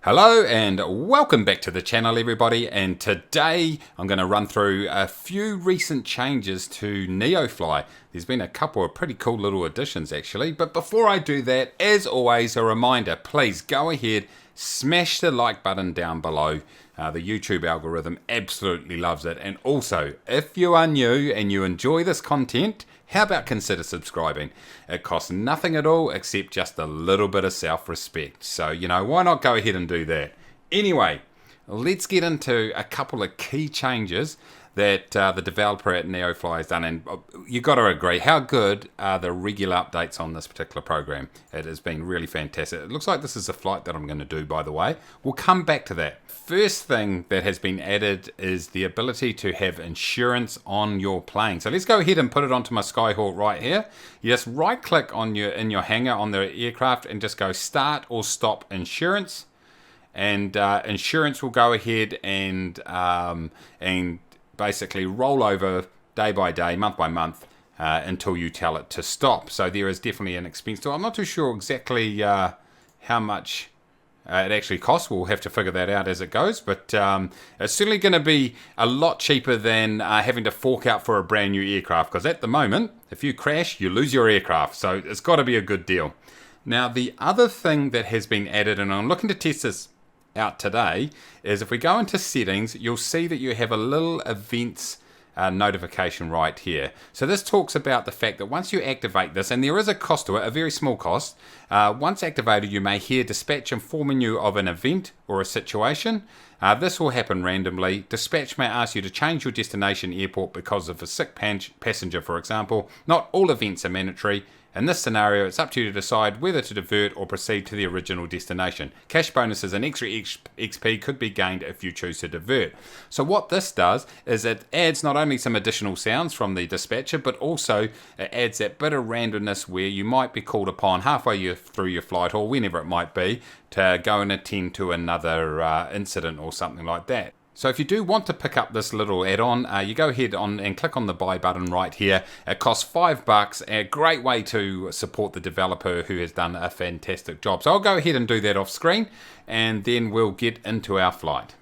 Hello and welcome back to the channel everybody, and today I'm going to run through a few recent changes to Neofly. There's been a couple of pretty cool little additions actually, but before I do that, as always, a reminder, please go ahead, smash the like button down below. The YouTube algorithm absolutely loves it, and also if you are new and you enjoy this content, how about consider subscribing? It costs nothing at all except just a little bit of self-respect. So, why not go ahead and do that? Anyway, let's get into a couple of key changes that the developer at Neofly has done. And you've got to agree, how good are the regular updates on this particular program? It has been really fantastic. It looks like this is a flight that I'm going to do, by the way. We'll come back to that. First thing that has been added is the ability to have insurance on your plane. So let's go ahead and put it onto my Skyhawk right here. You just right click on in your hangar on the aircraft and just go start or stop insurance. And insurance will go ahead and basically roll over day by day, month by month, until you tell it to stop. So there is definitely an expense to it. I'm not too sure exactly how much it actually costs. We'll have to figure that out as it goes, but it's certainly going to be a lot cheaper than having to fork out for a brand new aircraft, because at the moment, if you crash, you lose your aircraft. So it's got to be a good deal. Now, the other thing that has been added, and I'm looking to test this out today, is if we go into settings, you'll see that you have a little events notification right here. So this talks about the fact that once you activate this, and there is a cost to it, a very small cost, once activated you may hear dispatch informing you of an event or a situation. This will happen randomly. Dispatch may ask you to change your destination airport because of a sick passenger, for example. Not all events are mandatory. In this scenario, it's up to you to decide whether to divert or proceed to the original destination. Cash bonuses and extra XP could be gained if you choose to divert. So what this does is it adds not only some additional sounds from the dispatcher, but also it adds that bit of randomness where you might be called upon halfway through your flight, or whenever it might be, to go and attend to another incident or something like that. So if you do want to pick up this little add-on, you go ahead and click on the buy button right here. It costs $5, a great way to support the developer who has done a fantastic job. So I'll go ahead and do that off screen, and then we'll get into our flight.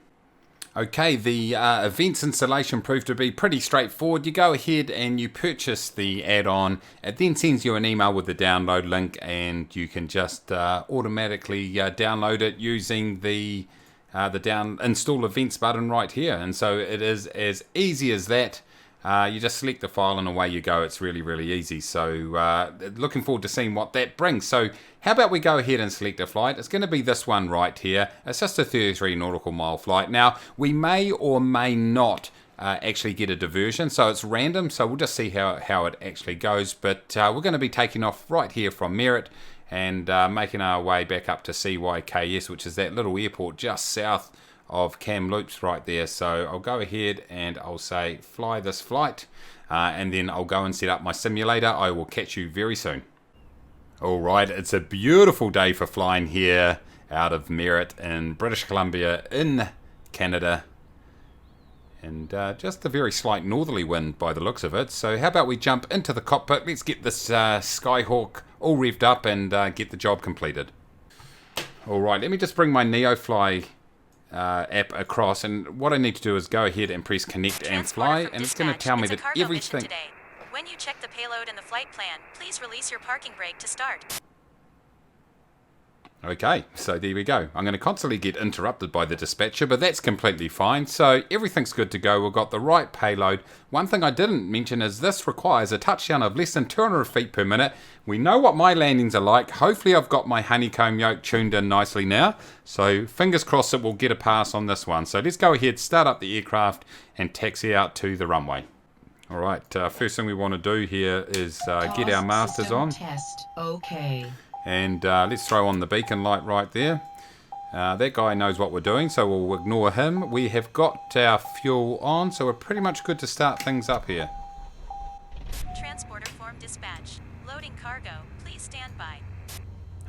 Okay, the events installation proved to be pretty straightforward. You go ahead and you purchase the add-on. It then sends you an email with the download link, and you can just automatically download it using the install events button right here. And so it is as easy as that. You just select the file and away you go. It's really, really easy. So looking forward to seeing what that brings. So how about we go ahead and select a flight? It's going to be this one right here. It's just a 33 nautical mile flight. Now, we may or may not actually get a diversion, so it's random. So we'll just see how it actually goes. But we're going to be taking off right here from Merritt and making our way back up to CYKS, which is that little airport just south of Kamloops right there. So I'll go ahead and I'll say fly this flight, and then I'll go and set up my simulator. I will catch you very soon. Alright, it's a beautiful day for flying here out of Merritt in British Columbia in Canada. And just a very slight northerly wind by the looks of it. So how about we jump into the cockpit? Let's get this Skyhawk all revved up and get the job completed. Alright, let me just bring my Neofly app across, and what I need to do is go ahead and press connect and fly, and it's going to tell me that everything... When you check the payload and the flight plan, please release your parking brake to start. Okay, so there we go. I'm going to constantly get interrupted by the dispatcher, but that's completely fine. So everything's good to go. We've got the right payload. One thing I didn't mention is this requires a touchdown of less than 200 feet per minute. We know what my landings are like. Hopefully I've got my Honeycomb yoke tuned in nicely now. So fingers crossed it will get a pass on this one. So let's go ahead, start up the aircraft and taxi out to the runway. Alright, first thing we want to do here is get our masters on. Test. Okay. And let's throw on the beacon light right there. That guy knows what we're doing, so we'll ignore him. We have got our fuel on, so we're pretty much good to start things up here. Transporter form dispatch. Loading cargo. Please stand by.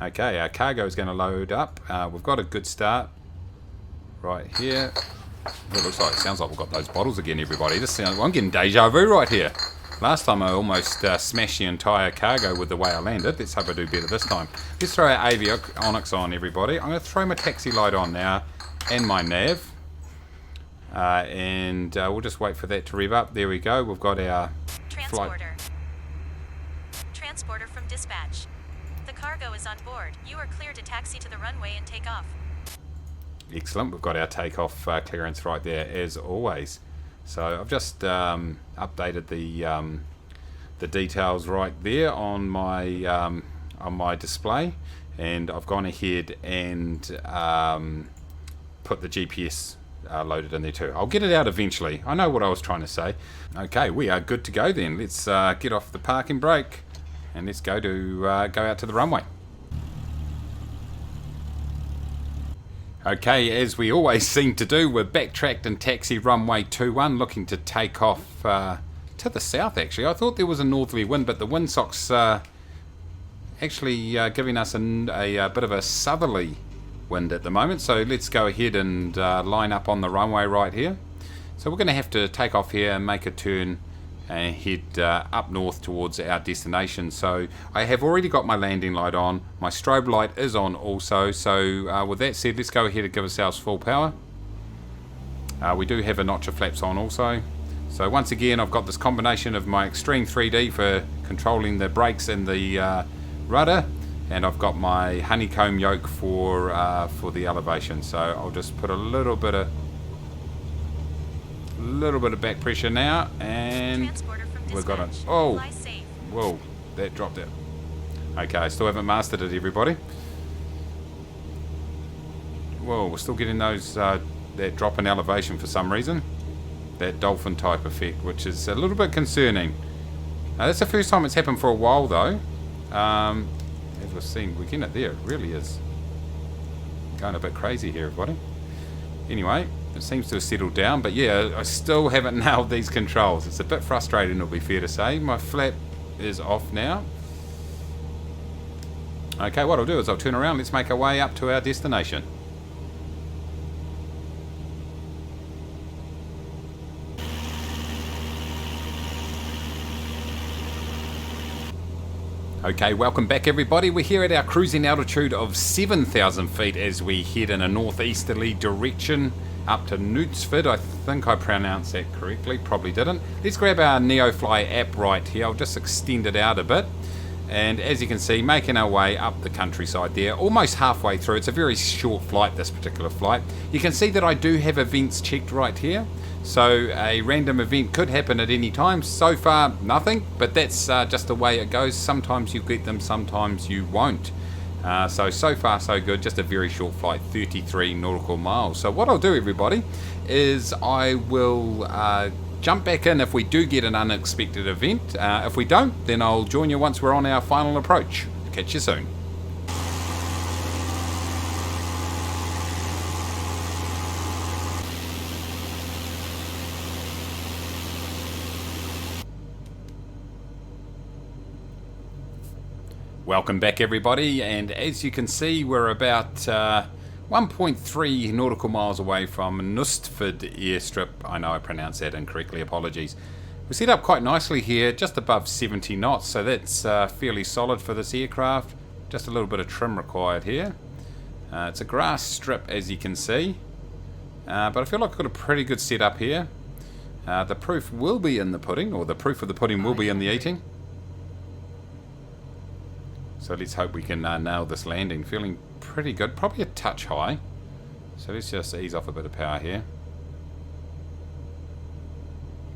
Okay, our cargo is going to load up. We've got a good start right here. It looks like, it sounds like we've got those bottles again, everybody. I'm getting deja vu right here. Last time I almost smashed the entire cargo with the way I landed. Let's hope I do better this time. Let's throw our avionics on, everybody. I'm going to throw my taxi light on now and my nav. And we'll just wait for that to rev up. There we go. We've got our flight. Transporter from dispatch. The cargo is on board. You are clear to taxi to the runway and take off. Excellent. We've got our takeoff clearance right there as always. So I've just updated the details right there on my display, and I've gone ahead and put the GPS loaded in there too. I'll get it out eventually. I know what I was trying to say. Okay, we are good to go then. Let's get off the parking brake and let's go out to the runway. Okay, as we always seem to do, we're backtracked and taxi runway 21, looking to take off to the south actually. I thought there was a northerly wind, but the windsock's actually giving us a bit of a southerly wind at the moment. So let's go ahead and line up on the runway right here. So we're going to have to take off here and make a turn and head up north towards our destination. So I have already got my landing light on. My strobe light is on also. So with that said, let's go ahead and give ourselves full power. We do have a notch of flaps on also. So once again, I've got this combination of my Extreme 3D for controlling the brakes and the rudder, and I've got my Honeycomb yoke for the elevation. So I'll just put a little bit of back pressure now, and we've got it. Oh, whoa, that dropped it. Okay, I still haven't mastered it, everybody. Whoa, we're still getting those that drop in elevation for some reason. That dolphin type effect, which is a little bit concerning. That's the first time it's happened for a while though. As we've seen, we're getting it there. It really is going a bit crazy here, everybody. Anyway, it seems to have settled down, but yeah, I still haven't nailed these controls. It's a bit frustrating, it'll be fair to say. My flap is off now. Okay, what I'll do is I'll turn around. Let's make our way up to our destination. Okay, welcome back everybody. We're here at our cruising altitude of 7,000 feet as we head in a northeasterly direction up to Knutsford. I think I pronounced that correctly, probably didn't. Let's grab our Neofly app right here. I'll just extend it out a bit. And as you can see, making our way up the countryside there, almost halfway through. It's a very short flight, this particular flight. You can see that I do have events checked right here. So a random event could happen at any time. So far, nothing, but that's just the way it goes. Sometimes you get them, sometimes you won't. So far, so good. Just a very short flight, 33 nautical miles. So what I'll do, everybody, is I will jump back in if we do get an unexpected event. If we don't, then I'll join you once we're on our final approach. Catch you soon. Welcome back everybody, and as you can see we're about 1.3 nautical miles away from Knutsford airstrip. I know I pronounced that incorrectly, apologies. We're set up quite nicely here, just above 70 knots, so that's fairly solid for this aircraft. Just a little bit of trim required here. It's a grass strip as you can see, but I feel like I've got a pretty good setup here. The proof will be in the pudding, or the proof of the pudding will be in the eating. So let's hope we can nail this landing. Feeling pretty good, probably a touch high. So let's just ease off a bit of power here.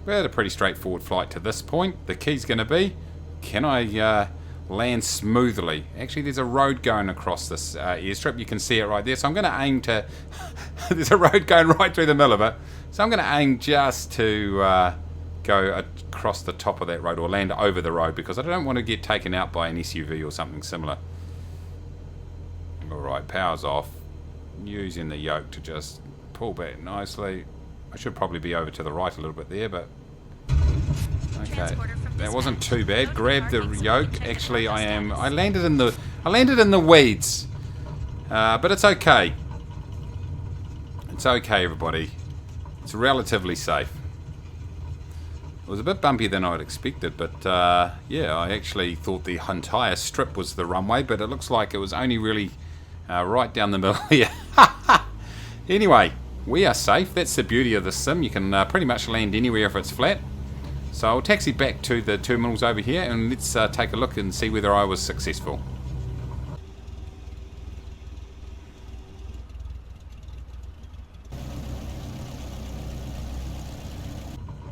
We had a pretty straightforward flight to this point. The key's going to be, can I land smoothly? Actually, there's a road going across this airstrip. You can see it right there. So I'm going to aim to, there's a road going right through the middle of it. So I'm going to aim just to go across the top of that road, or land over the road, because I don't want to get taken out by an SUV or something similar. Alright, power's off. Using the yoke to just pull back nicely. I should probably be over to the right a little bit there, but okay, that wasn't too bad. Grab the yoke. Actually, I landed in the weeds, but it's okay. It's okay, everybody. It's relatively safe. It was a bit bumpier than I'd expected, but yeah, I actually thought the entire strip was the runway, but it looks like it was only really right down the middle here. Anyway, we are safe. That's the beauty of the sim. You can pretty much land anywhere if it's flat. So I'll taxi back to the terminals over here, and let's take a look and see whether I was successful.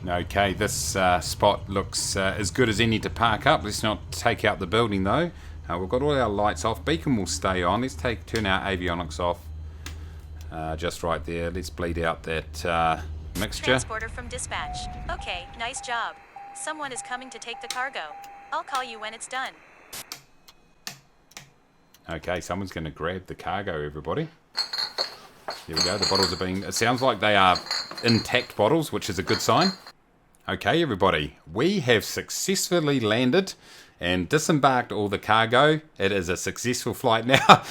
Okay, this spot looks as good as any to park up. Let's not take out the building though. We've got all our lights off. Beacon will stay on. Let's turn our avionics off. Just right there. Let's bleed out that mixture. Transporter from dispatch. Okay, nice job. Someone is coming to take the cargo. I'll call you when it's done. Okay, someone's going to grab the cargo, everybody. Here we go. The bottles are being... It sounds like they are intact bottles, which is a good sign. Okay, everybody. We have successfully landed and disembarked all the cargo. It is a successful flight now.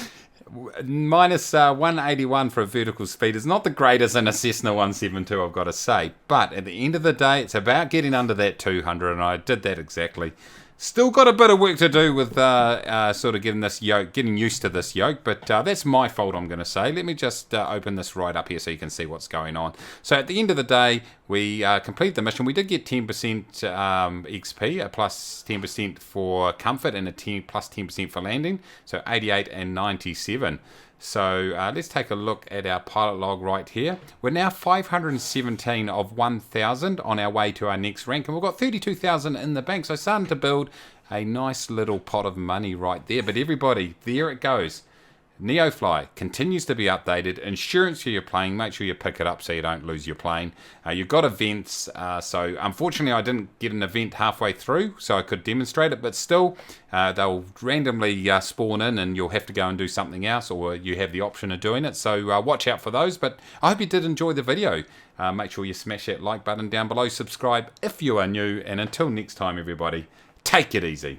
Minus 181 for a vertical speed is not the greatest in a Cessna 172, I've got to say. But at the end of the day, it's about getting under that 200, and I did that exactly. Still got a bit of work to do with sort of getting used to this yoke, but that's my fault, I'm going to say. Let me just open this right up here so you can see what's going on. So at the end of the day, we completed the mission. We did get 10% XP, a plus 10% for comfort, and a plus 10% for landing. So 88 and 97. So let's take a look at our pilot log right here. We're now 517 of 1,000 on our way to our next rank, and we've got 32,000 in the bank. So starting to build a nice little pot of money right there. But everybody, there it goes. Neofly continues to be updated. Insurance for your plane, make sure you pick it up so you don't lose your plane. You've got events, so unfortunately I didn't get an event halfway through so I could demonstrate it, but still they'll randomly spawn in and you'll have to go and do something else, or you have the option of doing it, so watch out for those. But I hope you did enjoy the video. Make sure you smash that like button down below, subscribe if you are new, and until next time everybody, take it easy.